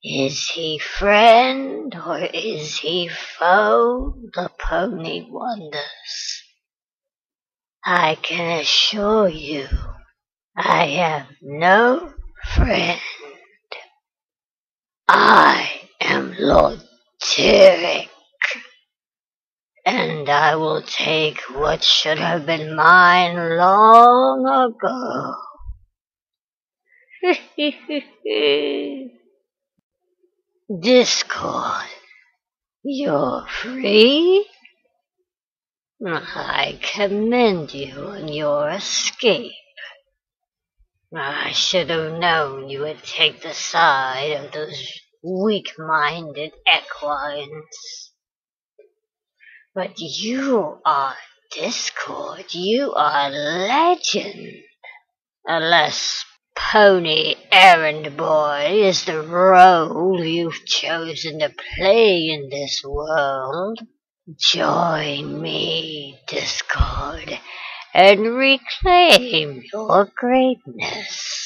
Is he friend or is he foe? The pony wonders. I can assure you, I have no friend. I am Lord Tyrek, and I will take what should have been mine long ago. Discord, you're free? I commend you on your escape. I should have known you would take the side of those weak-minded equines. But you are Discord, you are legend. Unless Pony Errand Boy is the role you've chosen to play in this world. Join me, Discord, and reclaim your greatness.